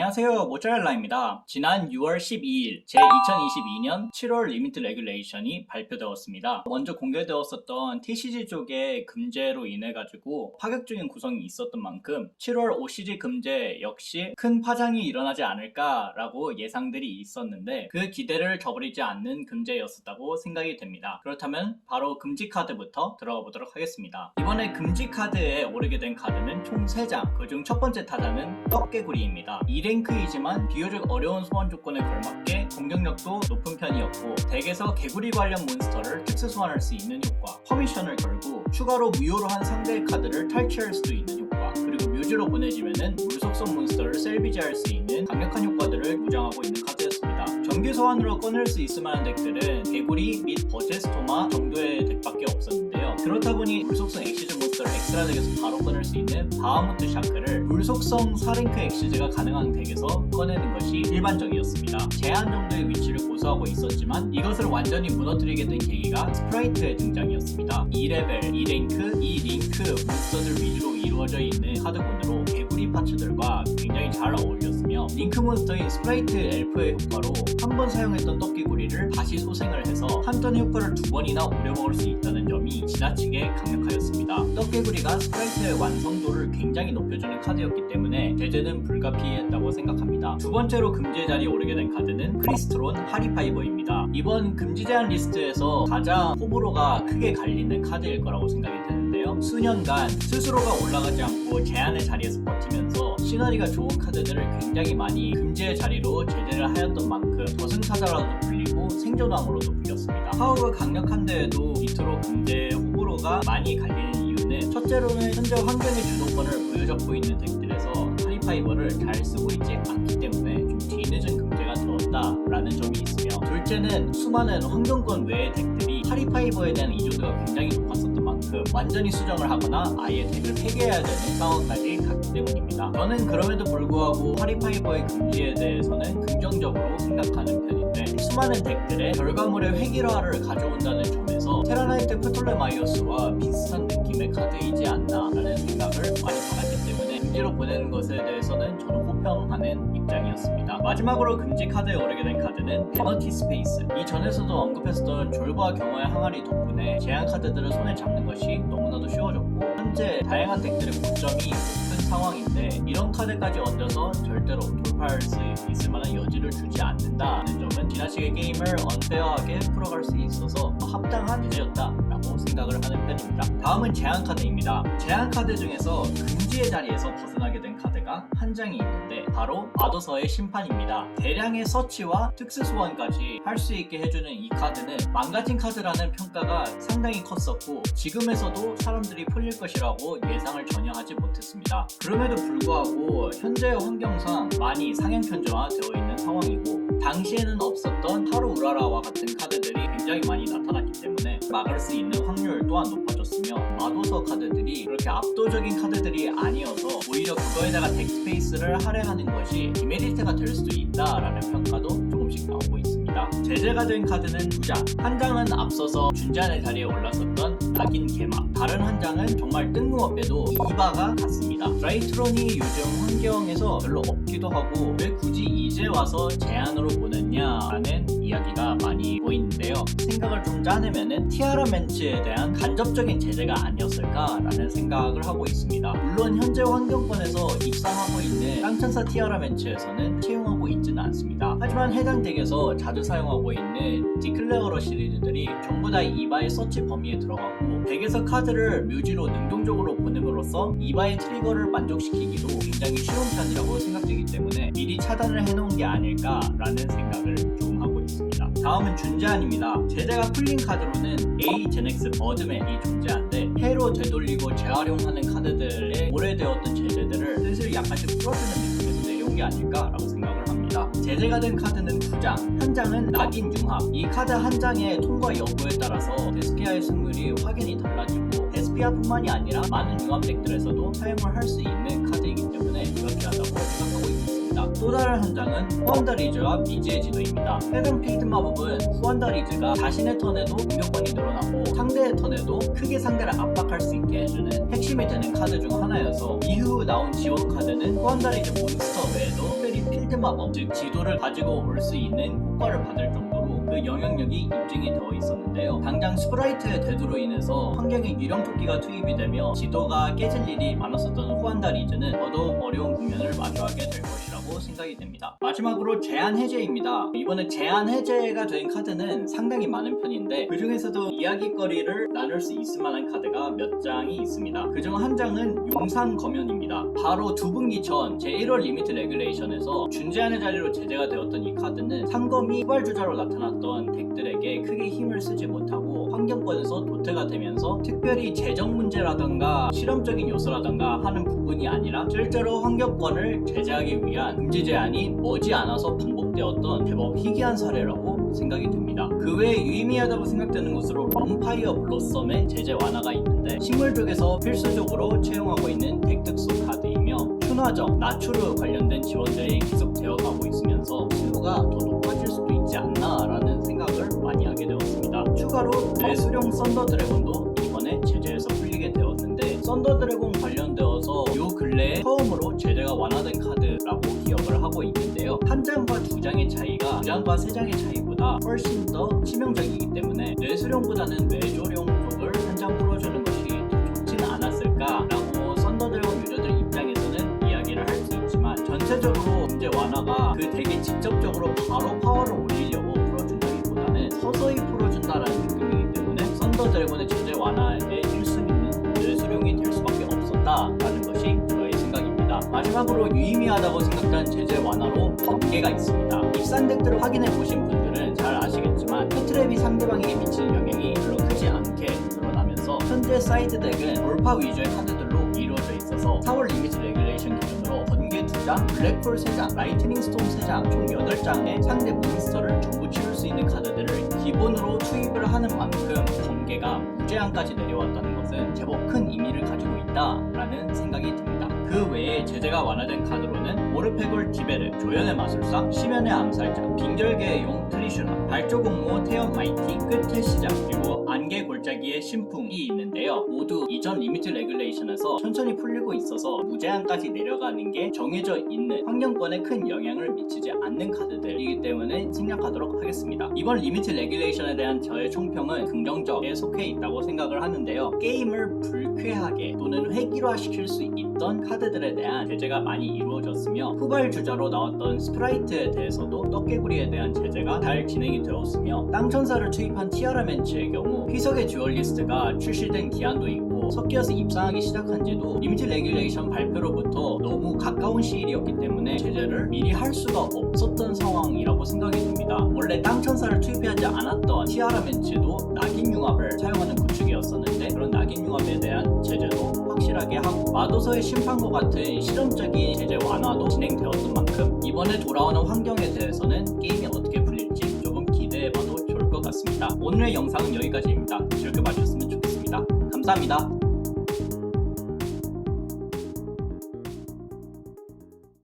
안녕하세요, 모짜렐라입니다. 지난 6월 12일 제2022년 7월 리미트 레귤레이션이 발표되었습니다. 먼저 공개되었었던 TCG 쪽의 금제로 인해 가지고 파격적인 구성이 있었던 만큼 7월 OCG 금제 역시 큰 파장이 일어나지 않을까라고 예상들이 있었는데 그 기대를 저버리지 않는 금제였었다고 생각이 됩니다. 그렇다면 바로 금지 카드부터 들어가 보도록 하겠습니다. 이번에 금지 카드에 오르게 된 카드는 총 3장, 그중 첫 번째 타자는 떡개구리입니다. 2랭크이지만 비교적 어려운 소환 조건에 걸맞게 공격력도 높은 편이었고 덱에서 개구리 관련 몬스터를 특수 소환할 수 있는 효과, 퍼미션을 걸고 추가로 무효로 한 상대의 카드를 탈취할 수도 있는 효과, 그리고 뮤즈로 보내지면은 물속성 몬스터를 셀비지할 수 있는 강력한 효과들을 무장하고 있는 카드였습니다. 정규 소환으로 꺼낼 수 있을 만한 덱들은 개구리 및 버제스토마 정도의 덱밖에 없었는데요. 그렇다 보니 물속성 엑시즈 몬스터를 엑스트라 덱에서 바로 꺼낼 수 있는 바하무트 샤크를 물속성 4랭크 엑시즈가 가능한 덱에서 꺼내는 것이 일반적이었습니다. 제한 정도의 위치를 고수하고 있었지만 이것을 완전히 무너뜨리게 된 계기가 스프라이트의 등장이었습니다. 2레벨, 2랭크, 2링크 몬스터들 위주로 이루어져 있는 카드군으로 개구리 파츠들과 굉장히 잘 어울렸으며 링크 몬스터인 스프라이트 엘프의 효과로 한 번 사용했던 떡개구리를 다시 소생을 해서 한 턴의 효과를 2번이나 우려먹을 수 있다는 점이 지나치게 강력하였습니다. 떡개구리가 스프라이트의 완성도를 굉장히 높여주는 카드였기 때문에 제재는 불가피했다고 생각합니다. 두 번째로 금지의 자리에 오르게 된 카드는 크리스트론 하리파이버입니다. 이번 금지 제한 리스트에서 가장 호불호가 크게 갈리는 카드일 거라고 생각이 드는데요. 수년간 스스로가 올라가지 않고 제한의 자리에서 버티면서 시너리가 좋은 카드들을 굉장히 많이 금지의 자리로 제재를 하였던 만큼 저승사자라고도 불리고 생존왕으로도 불렸습니다. 파워가 강력한 데에도 밑으로 금지의 호불호가 많이 갈리는 이유는 첫째로는 현재 환경의 주도권을 부여잡고 있는 덱들에서 하리파이버를 잘 쓰고 있지 않기 때문에 좀 뒤늦은 금지가 되었다라는 점이 있으며, 둘째는 수많은 환경권 외의 덱들이 하리파이버에 대한 이조도가 굉장히 높았었던 만큼 완전히 수정을 하거나 아예 덱을 폐기해야 되는 상황까지 갔기 때문입니다. 저는 그럼에도 불구하고 하리파이버의 금지에 대해서는 긍정적으로 생각하는 편인데, 수많은 덱들의 결과물의 획일화를 가져온다는 점에서 테라나이트 프톨레마이오스와 비슷한 느낌의 카드이지 않나라는 생각을 많이 받았기 때문에 금지로 보내는 것에 대해서는 저는 호평하는 입장이었습니다. 마지막으로 금지 카드에 오르게 된 카드는 페너티 스페이스. 이전에서도 언급했었던 졸과 경화의 항아리 덕분에 제한 카드들을 손에 잡는 것이 너무나도 쉬워졌고 현재 다양한 덱들의 고점이 높은 상황인데 이런 카드까지 얹어서 절대로 돌파할 수 있을 만한 여지를 주지 않는다는 점은 지나치게 게임을 언페어하게 풀어갈 수 있어서 합당한 제재였다라고 생각을 하는 편입니다. 다음은 제한 카드입니다. 제한 카드 중에서 금지의 자리에서 벗어나게 된 카드가 한 장이 있는데 바로 마도서의 심판입니다. 대량의 서치와 특수 소환까지 할 수 있게 해주는 이 카드는 망가진 카드라는 평가가 상당히 컸었고 지금에서도 사람들이 풀릴 것이라고 예상을 전혀 하지 못했습니다. 그럼에도 불구하고 현재의 환경상 많이 상향 편중화되어 있는 상황이고 당시에는 없었던 하루 우라라와 같은 카드들이 굉장히 많이 나타났기 때문에 막을 수 있는 확률 또한 높아졌으며 마도서 카드들이 그렇게 압도적인 카드들이 아니어서 오히려 그거에다가 덱 스페이스를 할애하는 것이 디메리트가 될 수도 있다라는 평가도 조금씩 나오고 있습니다. 제재가 된 카드는 2장, 한 장은 앞서서 준제한의 자리에 올랐었던 낙인 개마, 다른 한 장은 정말 뜬금없게도 이바가 같습니다. 드라이트론이 요즘 환경에서 별로 없기도 하고 왜 굳이 이제 와서 제한으로 보냈냐라는 이야기가 많이 보이는데요. 생각을 좀 짜내면은 티아라 멘츠에 대한 간접적인 제재가 아니었을까라는 생각을 하고 있습니다. 물론 현재 환경권에서 입상하고 있는 깡천사 티아라 멘츠에서는 채용하고 있지는 않습니다. 하지만 해당 덱에서 자주 사용하고 있는 디클레어러 시리즈들이 전부 다 이바의 서치 범위에 들어가고 덱에서 카드를 뮤지로 능동적으로 보냄으로써 이바의 트리거를 만족시키기도 굉장히 쉬운 편이라고 생각되기 때문에 미리 차단을 해놓은 게 아닐까라는 생각을 조금 하고 있습니다. 다음은 준제한입니다. 제재가 풀린 카드로는 A 제넥스 버드맨이 존재한데 해로 되돌리고 재활용하는 카드들의 오래되었던 제재들을 슬슬 약간씩 풀어주는 느낌에서 내려온 게 아닐까라고 생각을 합니다. 제재가 된 카드는 2장, 한 장은 낙인 융합. 이 카드 한 장의 통과 여부에 따라서 데스피아의 승률이 확연히 달라지고 데스피아뿐만이 아니라 많은 융합 덱들에서도 사용을 할 수 있는 카드이기 때문에 유효하다고 생각하고 있습니다. 또 다른 한 장은 후안다 리즈와 미지의 지도입니다. 해당 필드 마법은 후안다 리즈가 자신의 턴에도 공격권이 늘어나고 상대의 턴에도 크게 상대를 압박할 수 있게 해주는 핵심이 되는 카드 중 하나여서 이후 나온 지원 카드는 후안다 리즈 몬스터 외에도 특별히 마치 필드 마법, 즉 지도를 가지고 올 수 있는 효과를 받을 정도로 그 영향력이 입증이 되어 있었는데요. 당장 스프라이트의 대두로 인해서 환경에 유령 토끼가 투입이 되며 지도가 깨질 일이 많았었던 후안다 리즈는 더더욱 어려운 국면을 마주하게 될 것이라고 생각이 됩니다. 마지막으로 제한 해제입니다. 이번에 제한 해제가 된 카드는 상당히 많은 편인데 그 중에서도 이야기거리를 나눌 수 있을 만한 카드가 몇 장이 있습니다. 그중 한 장은 용산 검연입니다. 바로 2분기 전 제1월 리미트 레귤레이션에서 준제한의 자리로 제재가 되었던 이 카드는 상검이 후발주자로 나타났던 덱들에게 크게 힘을 쓰지 못하고 환경권에서 도태가 되면서 특별히 재정 문제라던가 실험적인 요소라던가 하는 부분이 아니라 실제로 환경권을 제재하기 위한 금지 제한이 머지않아서 반복되었던 대법 희귀한 사례라고 생각이 됩니다. 그 외에 유의미하다고 생각되는 것으로 럼파이어 블로썸의 제재 완화가 있는데 식물 쪽에서 필수적으로 채용하고 있는 덱 특수 카드이며 춘화정, 나추르 관련된 지원들이 계속 되어가고 있으면서 수요가 더 높아질 수도 있지 않나라는 생각을 많이 하게 되었습니다. 추가로 뇌수령 썬더 드래곤도 이번에 제재에서 풀리게 되었는데 썬더 드래곤 관련되어서 요 근래에 처음으로 제재가 완화된 카드라고 기억을 하고 있는데요. 한 장과 두 장의 차이가 두 장과 세 장의 차이보다 훨씬 더 치명적이기 때문에 뇌수령보다는 뇌조령 쪽을 한 장 풀어주는 것이 더 좋지는 않았을까라고 썬더 드래곤 유저들 입장에서는 이야기를 할 수 있지만 전체적으로 문제 완화가 그 덱에 직접적으로 바로 파워를 올리려고 풀어준다기보다는 서서히 풀어준다라는 느낌이기 때문에 썬더 드래곤의 제재 완화에 1순위는 뇌수령이 될 수밖에 없었다라는 것이 저의 생각입니다. 마지막으로 유의미하다고 생각한 제재 완화로 번개가 있습니다. 입산 덱들을 확인해 보신 분들은 잘 아시겠지만 투트랩이 상대방에게 미치는 영향이 별로 크지 않게 드러나면서 현재 사이드 덱은 돌파 위주의 카드들로 이루어져 있어서 4월 리미트 레귤레이션 기준으로 번개 2장, 블랙홀 3장, 라이트닝 스톰 3장 총 8장의 상대 몬스터를 전부 치울 수 있는 카드들을 기본으로 투입을 하는 만큼 번개가 무제한까지 내려왔다는 것은 제법 큰 의미를 가지고 있다라는 생각이 듭니다. 그 외에 제재가 완화된 카드로는 오르페골 디베르, 조연의 마술사, 심연의 암살자, 빙결계의 용 트리슈라, 발조공모 태연 마이티, 끝의 시작, 그리고 안개 골짜기의 신풍이 있는데요. 모두 이전 리미트 레귤레이션에서 천천히 풀리고 있어서 무제한까지 내려가는 게 정해져 있는 환경권에 큰 영향을 미치지 않는 카드들이기 때문에 생략하도록 하겠습니다. 이번 리미트 레귤레이션에 대한 저의 총평은 긍정적에 속해 있다고 생각을 하는데요. 게임을 불쾌하게 또는 회기화시킬 수 있던 카드들에 대한 제재가 많이 이루어졌으며 후발주자로 나왔던 스프라이트에 대해서도 떡개구리에 대한 제재가 잘 진행이 되었으며 땅천사를 투입한 티아라 멘츠의 경우 희석의 듀얼리스트가 출시된 기한도 있고 섞여서 입상하기 시작한 지도 리미트 레귤레이션 발표로부터 너무 가까운 시일이었기 때문에 제재를 미리 할 수가 없었던 상황이라고 생각이 듭니다. 원래 땅천사를 투입하지 않았던 티아라 멘츠도 낙인 융합을 사용하는 구축이었었는데 그런 낙인 융합에 대한 제재도 확실하게 하고 마도서의 심판과 같은 실험적인 제재 완화도 진행되었던 만큼 이번에 돌아오는 환경에 대해서는 게임이 어떻게 풀릴지 조금 기대해봐도 좋을 것 같습니다. 오늘의 영상은 여기까지입니다. 즐겨 봐주셨으면 좋겠습니다. 감사합니다.